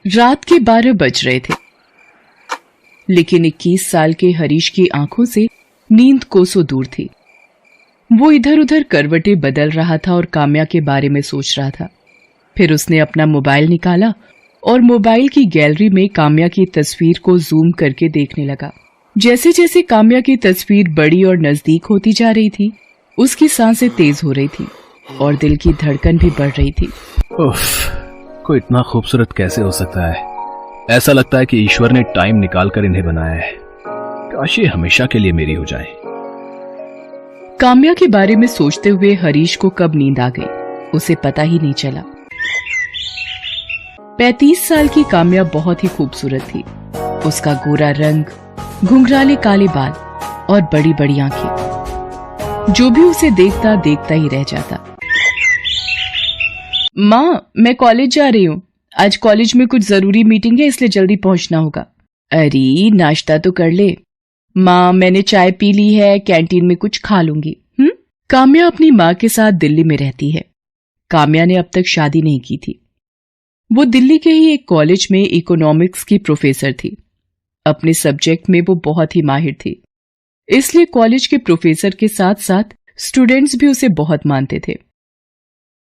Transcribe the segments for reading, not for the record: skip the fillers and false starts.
रात के 12 बज रहे थे, लेकिन 21 साल के हरीश की आंखों से नींद कोसों दूर थी। वो इधर उधर करवटें बदल रहा था और काम्या के बारे में सोच रहा था। फिर उसने अपना मोबाइल निकाला और मोबाइल की गैलरी में काम्या की तस्वीर को जूम करके देखने लगा। जैसे जैसे काम्या की तस्वीर बड़ी और नजदीक होती जा रही थी, उसकी सांसें तेज हो रही थी और दिल की धड़कन भी बढ़ रही थी। कोई इतना खूबसूरत कैसे हो सकता है? ऐसा लगता है कि ईश्वर ने टाइम निकाल कर इन्हें बनाया है। काश ये हमेशा के लिए मेरी हो जाए। काम्या के बारे में सोचते हुए हरीश को कब नींद आ गई उसे पता ही नहीं चला। 35 साल की काम्या बहुत ही खूबसूरत थी। उसका गोरा रंग, घुंघराले काले बाल और बड़ी बड़ी आंखें, जो भी उसे देखता देखता ही रह जाता। माँ, मैं कॉलेज जा रही हूँ। आज कॉलेज में कुछ जरूरी मीटिंग है, इसलिए जल्दी पहुंचना होगा। अरे नाश्ता तो कर ले। माँ, मैंने चाय पी ली है, कैंटीन में कुछ खा लूंगी। काम्या अपनी माँ के साथ दिल्ली में रहती है। काम्या ने अब तक शादी नहीं की थी। वो दिल्ली के ही एक कॉलेज में इकोनॉमिक्स की प्रोफेसर थी। अपने सब्जेक्ट में वो बहुत ही माहिर थी, इसलिए कॉलेज के प्रोफेसर के साथ साथ स्टूडेंट्स भी उसे बहुत मानते थे।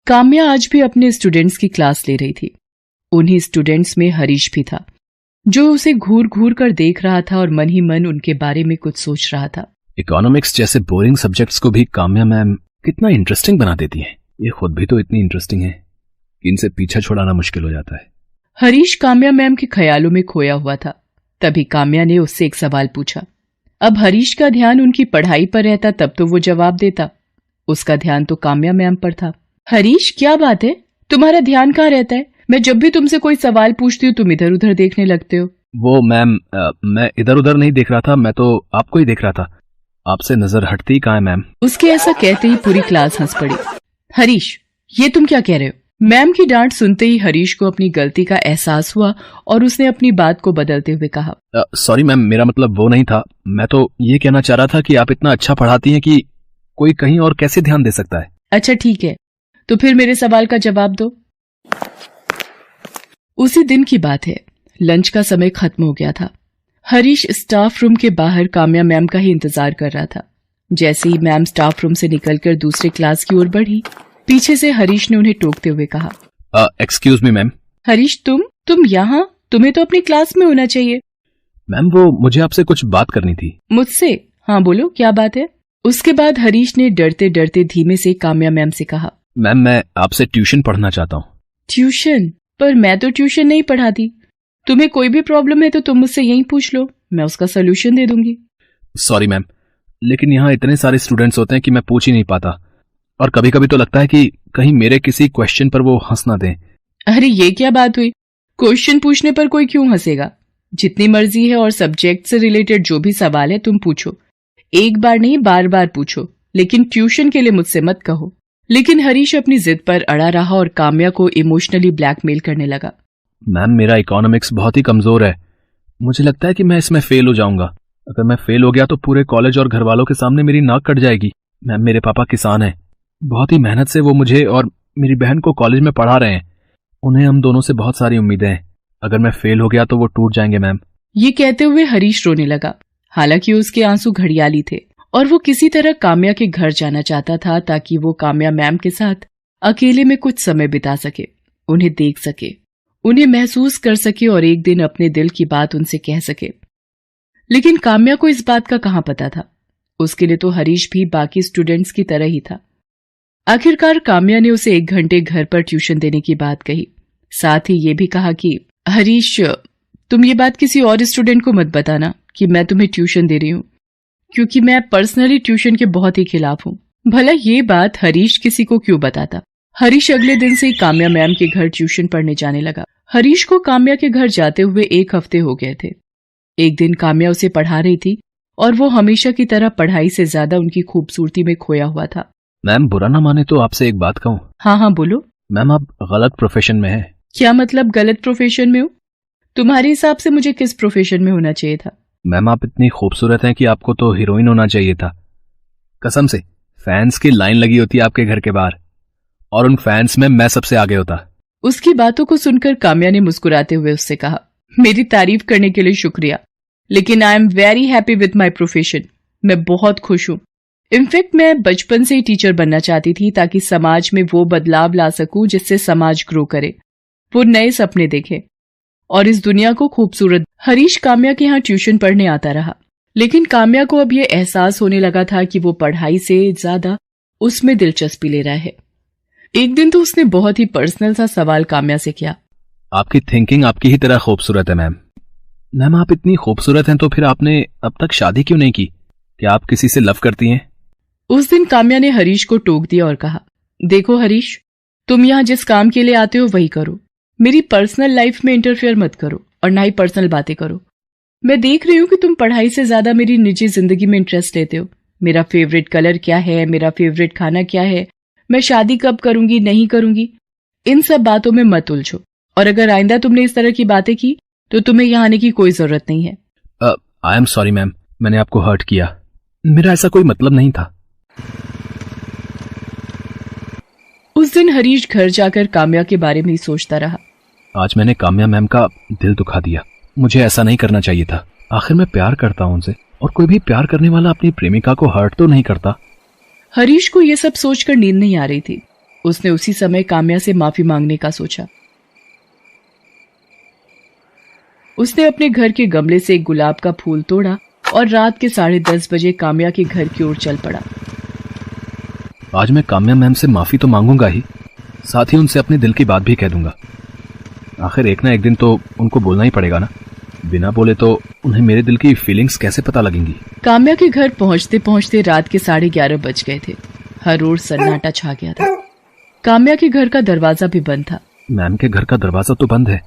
काम्या आज भी अपने स्टूडेंट्स की क्लास ले रही थी। उन्हीं स्टूडेंट्स में हरीश भी था, जो उसे घूर घूर कर देख रहा था और मन ही मन उनके बारे में कुछ सोच रहा था। इकोनॉमिक्स जैसे बोरिंग सब्जेक्ट्स को भी काम्या मैम कितना इंटरेस्टिंग बना देती हैं। ये खुद भी तो इतनी इंटरेस्टिंग है कि इनसे पीछा छुड़ाना मुश्किल हो जाता है। हरीश काम्या मैम के ख्यालों में खोया हुआ था। तभी काम्या ने उससे एक सवाल पूछा। अब हरीश का ध्यान उनकी पढ़ाई पर रहता तब तो वो जवाब देता। उसका ध्यान तो काम्या मैम पर था। हरीश, क्या बात है? तुम्हारा ध्यान कहाँ रहता है? मैं जब भी तुमसे कोई सवाल पूछती हूँ तुम इधर उधर देखने लगते हो। वो मैम, मैं इधर उधर नहीं देख रहा था, मैं तो आपको ही देख रहा था। आपसे नजर हटती कहाँ है मैम? उसके ऐसा कहते ही पूरी क्लास हंस पड़ी। हरीश, ये तुम क्या कह रहे हो? मैम की डांट सुनते ही हरीश को अपनी गलती का एहसास हुआ और उसने अपनी बात को बदलते हुए कहा, सॉरी मैम, मेरा मतलब वो नहीं था। मैं तो ये कहना चाह रहा था कि आप इतना अच्छा पढ़ाती हैं कि कोई कहीं और कैसे ध्यान दे सकता है। अच्छा ठीक है, तो फिर मेरे सवाल का जवाब दो। उसी दिन की बात है। लंच का समय खत्म हो गया था। हरीश स्टाफ रूम के बाहर काम्या मैम का ही इंतजार कर रहा था। जैसे ही मैम स्टाफ रूम से निकलकर दूसरे क्लास की ओर बढ़ी, पीछे से हरीश ने उन्हें टोकते हुए कहा, एक्सक्यूज मी मैम। हरीश, तुम यहाँ? तुम्हें तो अपनी क्लास में होना चाहिए। मैम, वो मुझे आपसे कुछ बात करनी थी। मुझसे? हाँ बोलो, क्या बात है? उसके बाद हरीश ने डरते डरते धीमे से काम्या मैम से कहा, मैम, मैं आपसे ट्यूशन पढ़ना चाहता हूँ। ट्यूशन? पर मैं तो ट्यूशन नहीं पढ़ाती। तुम्हें कोई भी प्रॉब्लम है तो तुम मुझसे यहीं पूछ लो, मैं उसका सोल्यूशन दे दूंगी। सॉरी मैम, लेकिन यहाँ इतने सारे स्टूडेंट्स होते हैं कि मैं पूछ ही नहीं पाता, और कभी कभी तो लगता है कि कहीं मेरे किसी क्वेश्चन पर वो हंस ना दें। अरे ये क्या बात हुई? क्वेश्चन पूछने पर कोई क्यों हंसेगा? जितनी मर्जी है और सब्जेक्ट से रिलेटेड जो भी सवाल है तुम पूछो। एक बार नहीं, बार बार पूछो, लेकिन ट्यूशन के लिए मुझसे मत कहो। लेकिन हरीश अपनी जिद पर अड़ा रहा और काम्या को इमोशनली ब्लैकमेल करने लगा। मैम, मेरा इकोनॉमिक्स बहुत ही कमजोर है। मुझे लगता है कि मैं इसमें फेल हो जाऊंगा। अगर मैं फेल हो गया तो पूरे कॉलेज और घर वालों के सामने मेरी नाक कट जाएगी। मैम, मेरे पापा किसान हैं। बहुत ही मेहनत से वो मुझे और मेरी बहन को कॉलेज में पढ़ा रहे हैं। उन्हें हम दोनों से बहुत सारी उम्मीदें हैं। अगर मैं फेल हो गया तो वो टूट जाएंगे मैम। ये कहते हुए हरीश रोने लगा। हालांकि उसके आंसू घड़ियाली थे और वो किसी तरह काम्या के घर जाना चाहता था ताकि वो काम्या मैम के साथ अकेले में कुछ समय बिता सके, उन्हें देख सके, उन्हें महसूस कर सके और एक दिन अपने दिल की बात उनसे कह सके। लेकिन काम्या को इस बात का कहाँ पता था। उसके लिए तो हरीश भी बाकी स्टूडेंट्स की तरह ही था। आखिरकार काम्या ने उसे 1 घंटे घर पर ट्यूशन देने की बात कही। साथ ही ये भी कहा कि हरीश, तुम ये बात किसी और स्टूडेंट को मत बताना कि मैं तुम्हें ट्यूशन दे रही हूँ, क्योंकि मैं पर्सनली ट्यूशन के बहुत ही खिलाफ हूँ। भला ये बात हरीश किसी को क्यों बताता। हरीश अगले दिन से ही काम्या मैम के घर ट्यूशन पढ़ने जाने लगा। हरीश को काम्या के घर जाते हुए 1 हफ्ते हो गए थे। एक दिन काम्या उसे पढ़ा रही थी और वो हमेशा की तरह पढ़ाई से ज्यादा उनकी खूबसूरती में खोया हुआ था। मैम, बुरा ना माने तो आपसे एक बात कहूँ? हाँ बोलो। मैम, आप गलत प्रोफेशन में हैं। क्या मतलब गलत प्रोफेशन में हूँ? तुम्हारे हिसाब से मुझे किस प्रोफेशन में होना चाहिए था? मैम, आप इतनी खूबसूरत हैं कि आपको तो हीरोइन होना चाहिए था। कसम से, फैंस की लाइन लगी होती है आपके घर के बाहर, और उन फैंस में मैं सबसे आगे होता। उसकी बातों को सुनकर काम्या ने मुस्कुराते हुए उससे कहा, मेरी तारीफ करने के लिए शुक्रिया, लेकिन I am very happy with my profession. मैं बहुत खुश हूं। इनफैक्ट मैं बचपन से ही टीचर बनना चाहती थी ताकि समाज में वो बदलाव ला सकूं जिससे समाज ग्रो करे, वो नए सपने देखे और इस दुनिया को खूबसूरत। हरीश काम्या के यहाँ ट्यूशन पढ़ने आता रहा, लेकिन काम्या को अब ये एहसास होने लगा था कि वो पढ़ाई से ज्यादा उसमें दिलचस्पी ले रहा है। एक दिन तो उसने बहुत ही पर्सनल सा सवाल काम्या से किया, आपकी थिंकिंग आपकी ही तरह खूबसूरत है मैम। मैम आप इतनी खूबसूरत हैं तो फिर आपने अब तक शादी क्यों नहीं की? क्या आप किसी से लव करती हैं? उस दिन काम्या ने हरीश को टोक दिया और कहा, देखो हरीश, तुम यहाँ जिस काम के लिए आते हो वही करो। मेरी पर्सनल लाइफ में इंटरफेयर मत करो और ना ही पर्सनल बातें करो। मैं देख रही हूँ कि तुम पढ़ाई से ज्यादा मेरी निजी जिंदगी में इंटरेस्ट लेते हो। मेरा फेवरेट कलर क्या है, मेरा फेवरेट खाना क्या है, मैं शादी कब करूंगी नहीं करूंगी, इन सब बातों में मत उलझो। और अगर आइंदा तुमने इस तरह की बातें की तो तुम्हें यहाँ आने की कोई जरूरत नहीं है। आई एम सॉरी मैम, मैंने आपको हर्ट किया। मेरा ऐसा कोई मतलब नहीं था। उस दिन हरीश घर जाकर काम्या के बारे में ही सोचता रहा। आज मैंने काम्या मैम का दिल दुखा दिया। मुझे ऐसा नहीं करना चाहिए था। आखिर मैं प्यार करता हूं उनसे, और कोई भी प्यार करने वाला अपनी प्रेमिका को हर्ट तो नहीं करता। हरीश को यह सब सोचकर नींद नहीं आ रही थी। उसने उसी समय काम्या से माफी मांगने का सोचा। उसने अपने घर के गमले से एक गुलाब का फूल तोड़ा और रात के 10:30 बजे काम्या के घर की ओर चल पड़ा। आज मैं काम्या मैम से माफी तो मांगूंगा ही, साथ ही उनसे अपने दिल की बात भी कह दूंगा। आखिर एक ना एक दिन तो उनको बोलना ही पड़ेगा ना। बिना बोले तो उन्हें मेरे दिल की फीलिंग्स कैसे पता लगेंगी। काम्या के घर पहुंचते पहुंचते रात के 11:30 बज गए थे। हर ओर सन्नाटा छा गया था। काम्या के घर का दरवाजा भी बंद था। मैम के घर का दरवाजा तो बंद है,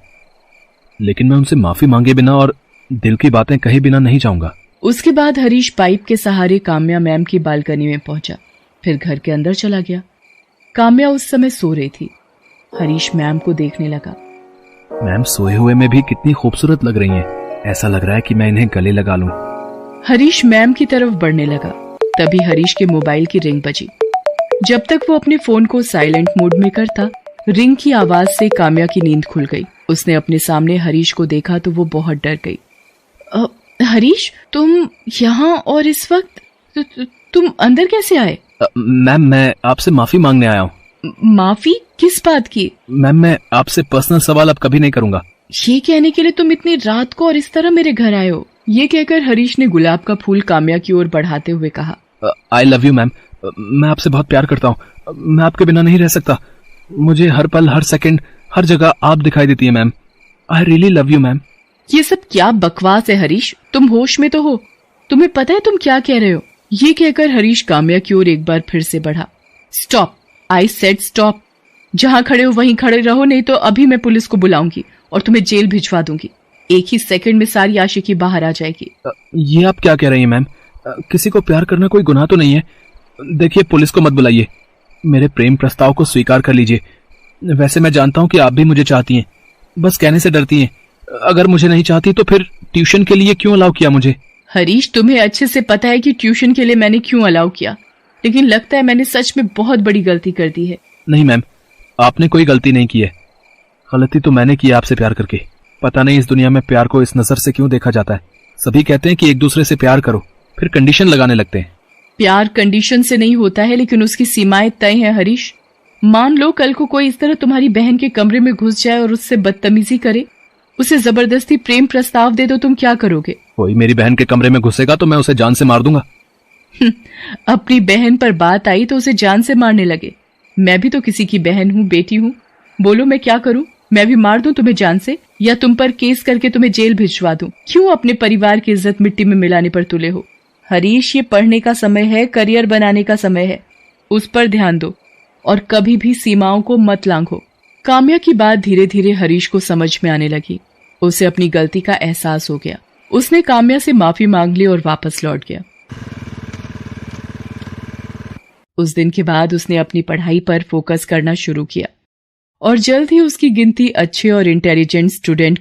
लेकिन मैं उनसे माफी मांगे बिना और दिल की बातें कहे बिना नहीं जाऊंगा। उसके बाद हरीश पाइप के सहारे काम्या मैम की बालकनी में पहुंचा, फिर घर के अंदर चला गया। काम्या उस समय सो रही थी। हरीश मैम को देखने लगा। मैम सोए हुए में भी कितनी खूबसूरत लग रही हैं। ऐसा लग रहा है कि मैं इन्हें गले लगा लूं। हरीश मैम की तरफ बढ़ने लगा। तभी हरीश के मोबाइल की रिंग बजी। जब तक वो अपने फोन को साइलेंट मोड में करता, रिंग की आवाज से काम्या की नींद खुल गई। उसने अपने सामने हरीश को देखा तो वो बहुत डर गई। हरीश, तुम यहाँ और इस वक्त? तुम अंदर कैसे आए? मैम मैं आपसे माफी मांगने आया हूँ। माफी किस बात की? मैम मैं आपसे पर्सनल सवाल अब कभी नहीं करूंगा। ये कहने के लिए तुम इतनी रात को और इस तरह मेरे घर आए हो? ये कहकर हरीश ने गुलाब का फूल काम्या की ओर बढ़ाते हुए कहा, आई लव यू मैम। मैं आपसे बहुत प्यार करता हूँ। मैं आपके बिना नहीं रह सकता। मुझे हर पल, हर सेकंड, हर जगह आप दिखाई देती है ma'am. I really love you ma'am. ये सब क्या बकवास है हरीश? तुम होश में तो हो? तुम्हें पता है तुम क्या कह रहे हो? ये कहकर हरीश काम्या की ओर एक बार फिर से बढ़ा। Stop, I said stop. जहां खड़े हो वहीं खड़े रहो, नहीं तो अभी मैं पुलिस को बुलाऊंगी और तुम्हें जेल भिजवा दूंगी। एक ही सेकंड में सारी आशिकी बाहर आ जाएगी। ये आप क्या कह रही हैं मैम? किसी को प्यार करना कोई गुनाह तो नहीं है। देखिए, पुलिस को मत बुलाइए। मेरे प्रेम प्रस्ताव को स्वीकार कर लीजिए। वैसे मैं जानता हूँ कि आप भी मुझे चाहती हैं, बस कहने से डरती हैं। अगर मुझे नहीं चाहती तो फिर ट्यूशन के लिए क्यों अलाउ किया मुझे? हरीश, तुम्हें अच्छे से पता है कि ट्यूशन के लिए मैंने क्यों अलाउ किया, लेकिन लगता है मैंने सच में बहुत बड़ी गलती कर दी है। नहीं मैम, आपने कोई गलती नहीं की है। गलती तो मैंने की आपसे प्यार करके। पता नहीं इस दुनिया में प्यार को इस नजर से क्यों देखा जाता है। सभी कहते हैं कि एक दूसरे से प्यार करो, फिर कंडीशन लगाने लगते हैं। प्यार कंडीशन से नहीं होता है, लेकिन उसकी सीमाएं तय हैं हरीश। मान लो कल को कोई इस तरह तुम्हारी बहन के कमरे में घुस जाए और उससे बदतमीजी करे, उसे जबरदस्ती प्रेम प्रस्ताव दे दो, तुम क्या करोगे? कोई मेरी बहन के कमरे में घुसेगा तो मैं उसे जान से मार दूंगा। अपनी बहन पर बात आई तो उसे जान से मारने लगे। मैं भी तो किसी की बहन हूँ, बेटी हूँ। बोलो मैं क्या करूँ? मैं भी मार दूं तुम्हें जान से, या तुम पर केस करके तुम्हें जेल भिजवा दूं? क्यों अपने परिवार की इज्जत मिट्टी में मिलाने पर तुले हो? हरीश, ये पढ़ने का समय है, करियर बनाने का समय है। उस पर ध्यान दो और कभी भी सीमाओं को मत लांघो। काम्या की बात धीरे धीरे हरीश को समझ में आने लगी। उसे अपनी गलती का एहसास हो गया। उसने काम्या से माफी मांग ली और वापस लौट गया। उस दिन के बाद उसने अपनी पढ़ाई पर फोकस करना शुरू किया और जल्द ही उसकी गिनती अच्छे और इंटेलिजेंट स्टूडेंट